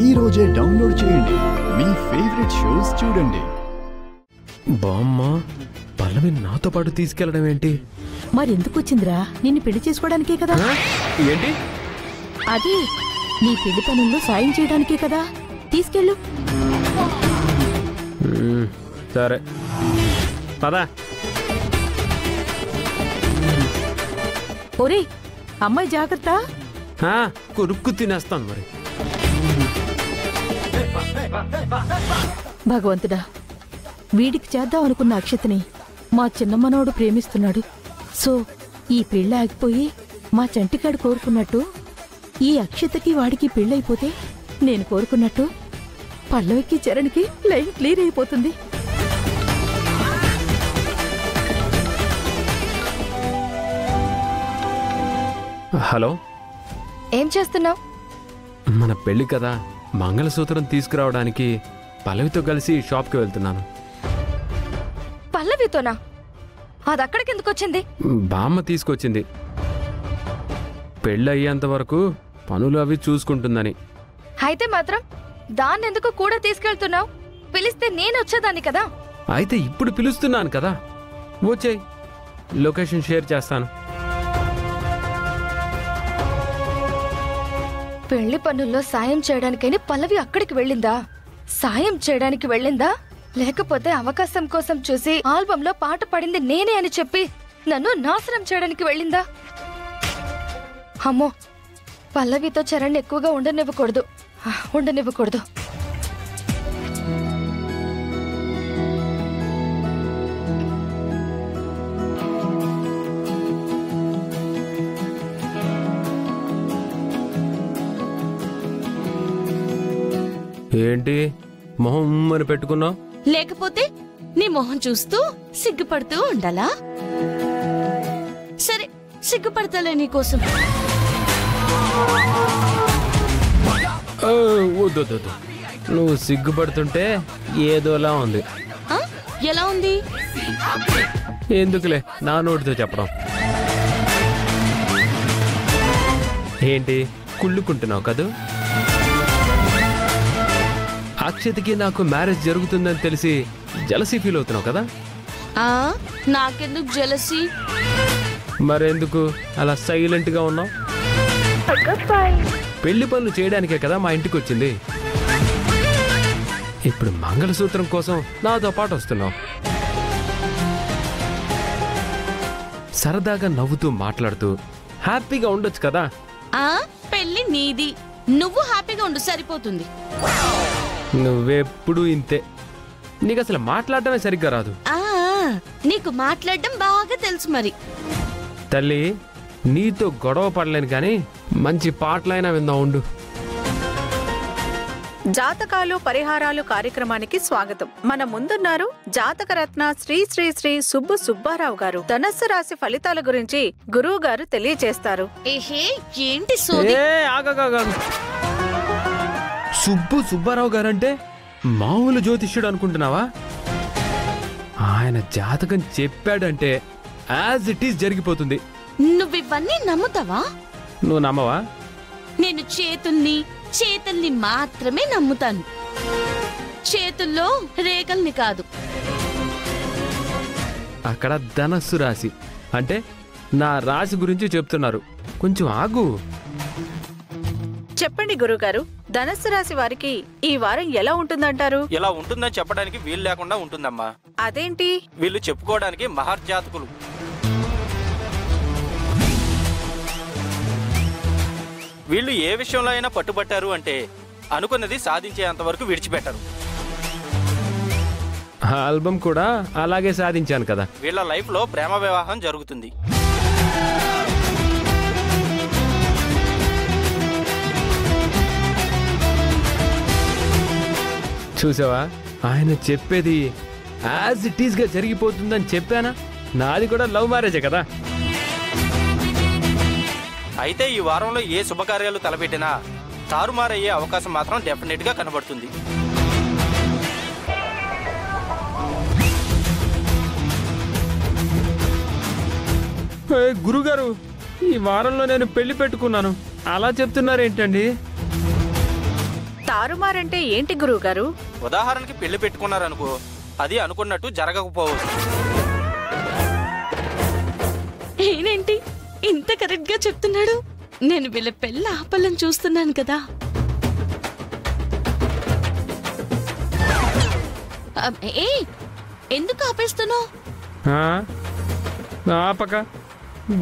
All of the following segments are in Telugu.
ఈ రోజే డౌన్లోడ్ చేయండి. మీ ఫేవరెట్ షోస్ చూడండి. బామ్మ పల్లవి నాతో పాటు తీసుకెళ్లడం ఏంటి? మరెందుకు వచ్చిందిరా? నిన్ను పెళ్లి చేసుకోవడానికే కదా. ఏంటి అది? నీ పెళ్లి పనుల్లో సాయం చేయడానికే కదా. తీసుకెళ్ళు. సరే పదా. ఒరే అమ్మాయి జాగ్రత్త. కొరుక్కు తినేస్తాను మరి. భగవంతుడా, వీడికి చేద్దాం అనుకున్న అక్షతని మా చిన్న మనవడు ప్రేమిస్తున్నాడు. సో ఈ పెళ్ళి ఆగిపోయి మా చంటికాడు కోరుకున్నట్టు ఈ అక్షతకి వాడికి పెళ్ళైపోతే నేను కోరుకున్నట్టు పల్లవికి చరణ్కి లైన్ క్లియర్ అయిపోతుంది. హలో, ఏం చేస్తున్నావు? మన పెళ్లి కదా, మంగళసూత్రం తీసుకురావడానికి పల్లవితో కలిసి షాప్కి వెళ్తున్నాను. పల్లవితోనా? అది అక్కడికి ఎందుకు వచ్చింది? బామ్మ తీసుకొచ్చింది. పెళ్ళి అయ్యేంత వరకు పనులు అవి చూసుకుంటుందని. అయితే మాత్రం దాన్నెందుకు కూడా తీసుకెళ్తున్నావు? పిలిస్తే నేను వచ్చేదాన్ని కదా. అయితే ఇప్పుడు పిలుస్తున్నాను కదా, వచ్చేయ్, లొకేషన్ షేర్ చేస్తాను. పెళ్లి పనుల్లో సాయం చేయడానికైనా పల్లవి అక్కడికి వెళ్ళిందా? సాయం చేయడానికి వెళ్ళిందా, లేకపోతే అవకాశం కోసం చూసి ఆల్బంలో పాట పాడింది నేనే అని చెప్పి నన్ను నాశనం చేయడానికి వెళ్ళిందా? అమ్మో, పల్లవితో చరణ్ ఎక్కువగా ఉండనివ్వకూడదు. ఏంటి మొహం అని పెట్టుకున్నావు? లేకపోతే నీ మొహం చూస్తూ సిగ్గుపడుతూ ఉండాలా? సరే, సిగ్గుపడతాలే నీకోసం. వద్దు, నువ్వు సిగ్గుపడుతుంటే ఏదోలా ఉంది. ఎలా ఉంది? ఎందుకులే నా నోటితో చెప్పడం. ఏంటి కుళ్ళుకుంటున్నావు కదూ? అక్షతకి నాకు మ్యారేజ్ జరుగుతుందని తెలిసి జలసీ ఫీల్ అవుతున్నావు కదా? నాకెందుకు జలసీ? మరెందుకు అలా సైలెంట్ గా ఉన్నావు? పెళ్లి పనులు చేయడానికే కదా మా ఇంటికి వచ్చింది. ఇప్పుడు మంగళసూత్రం కోసం నాతో పాటు వస్తున్నావు. సరదాగా నవ్వుతూ మాట్లాడుతూ హ్యాపీగా ఉండొచ్చు కదా. పెళ్లి నీది, నువ్వు హ్యాపీగా ఉండు, సరిపోతుంది. నువ్వెప్పుడు ఇంతే, నీకు అసలు మాట్లాడటమే సరిగ్గా రాదు. నీకు మాట్లాడడం బాగా తెలుసు. మరి తల్లి, నీతో గొడవ పడలేను కానీ మంచి పాటలైనా విందా ఉండు. జాతకాలు పరిహారాలు కార్యక్రమానికి స్వాగతం. మన ముందున్నారు జాతకరత్న శ్రీ శ్రీ శ్రీ సుబ్బు సుబ్బారావు గారు. ధనస్సు రాశి ఫలితాల గురించి గురువు గారు తెలియజేస్తారు. ఏంటి సోది? సుబ్బు సుబ్బారావు గారంటే మామూలు జ్యోతిష్యుడు అనుకుంటున్నావా? ఆయన జాతకం చెప్పాడంటే యాజ్ ఇట్ ఈస్ జరిగిపోతుంది. నువ్వివన్నీ నమ్ముతావా? నువ్వు నమ్మవా? నేను చేతుల్ని మాత్రమే నమ్ముతాను, చేతుల్లో రేఖల్ని కాదు. అక్కడ ధనస్సు రాశి అంటే నా రాశి గురించి చెప్తున్నారు. కొంచెం ఆగు. చెప్పండి గురుగారు, ధనస్సు రాశి వారికి ఈ వారం ఎలా ఉంటుందంటారు? ఎలా ఉంటుందని చెప్పడానికి వీలు లేకుండా ఉంటుందమ్మా. అదేంటి? వీళ్ళు చెప్పుకోవడానికి మహర్జాతకులు. వీళ్ళు ఏ విషయంలో అయినా పట్టుబట్టారు అంటే అనుకున్నది సాధించేంత వరకు విడిచిపెట్టరు. ఆల్బమ్ కూడా అలాగే సాధించాను కదా. వీళ్ళ లైఫ్ లో ప్రేమ వివాహం జరుగుతుంది. చూసావా, ఆయన చెప్పేది యాజ్ ఇట్ ఈస్ గా జరిగిపోతుందని చెప్పానా? నాది కూడా లవ్ మ్యారేజే కదా. అయితే ఈ వారంలో ఏ శుభకార్యాలు తలపెట్టినా తారుమారయ్యే అవకాశం మాత్రం డెఫినెట్ గా కనబడుతుంది. గురుగారు, ఈ వారంలో నేను పెళ్లి పెట్టుకున్నాను, అలా చెప్తున్నారేంటండి? తారుమారంటే ఏంటి గురువుగారు? ఉదాహరణకి పెళ్లి పెట్టుకున్నారనుకో, అది అనుకున్నట్టు జరగకపోవచ్చు. ఏంటి ఇంత కరెక్ట్ గా చెప్తున్నాడు? నేను వీళ్ళ పెళ్ళి ఆపాలని చూస్తున్నాను కదా. ఏ ఎందుకు ఆపేస్తున్నావు? ఆపక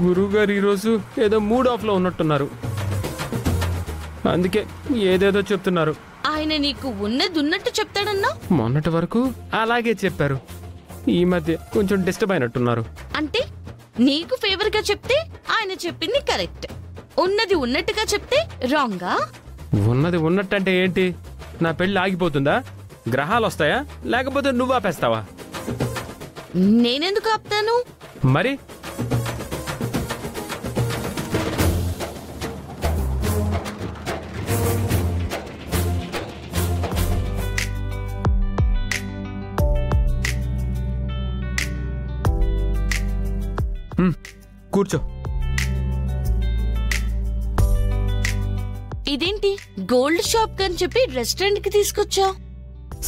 గురువుగారు ఈరోజు ఏదో మూడ్ ఆఫ్ లో ఉన్నట్టున్నారు, అందుకే ఏదేదో చెప్తున్నారు. ఆయన నీకు ఉన్నది ఉన్నట్టు చెప్తాడన్నా? మొన్నటి వరకు అలాగే చెప్పారు, ఈ మధ్య కొంచెం డిస్టర్బ్ అయినట్టున్నారు. అంటే నీకు ఫేవర్ గా చెప్తే ఆయన చెప్పింది కరెక్ట్, ఉన్నది ఉన్నట్టుగా చెప్తే రాంగా? ఉన్నది ఉన్నట్టంటే ఏంటి? నా పెళ్లి ఆగిపోతుందా? గ్రహాలు వస్తాయా? లేకపోతే నువ్వు ఆపేస్తావా? నేనెందుకు ఆపుతాను? మరి కూర్చో. ఇదేంటి గోల్డ్ షాప్ కని చెప్పి రెస్టారెంట్ కి తీసుకొచ్చా?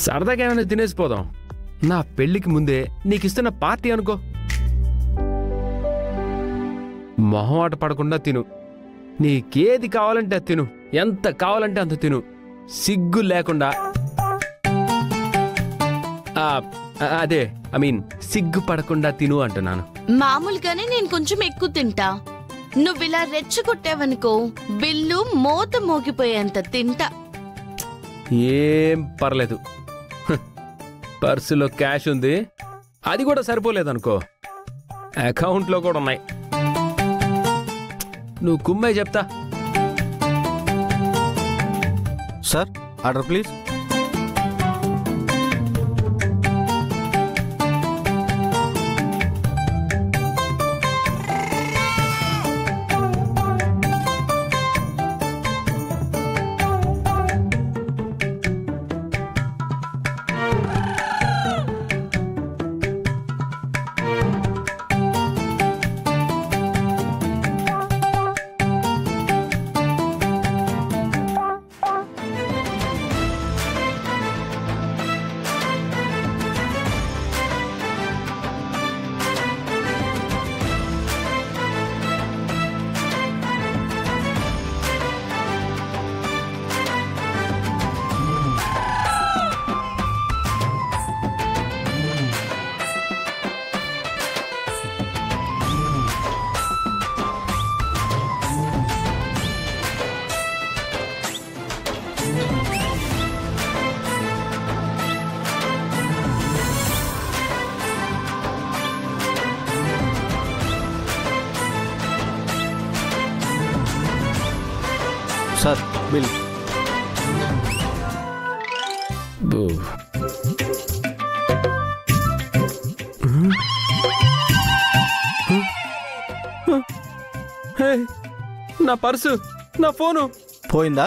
సరదాగా ఏమైనా తినేసిపోదాం. నా పెళ్లికి ముందే నీకిస్తున్న పార్టీ అనుకో. మొహమాట పడకుండా తిను, నీకేది కావాలంటే అది తిను, ఎంత కావాలంటే అంత తిను, సిగ్గు లేకుండా. అదే సిగ్గు పడకుండా తిను అంటున్నాను. మామూలుగానే నేను కొంచెం ఎక్కువ తింటా, నువ్విలా రెచ్చగొట్టావనుకో బిల్లు మోత మోగిపోయేంత తింటా. ఏం పర్లేదు, పర్సులో క్యాష్ ఉంది, అది కూడా సరిపోలేదనుకో అకౌంట్లో కూడా ఉన్నాయి. నువ్వు కుమ్మే చెప్తా. Sir order please. Sir bill. నా పర్సు, నా ఫోను పోయిందా?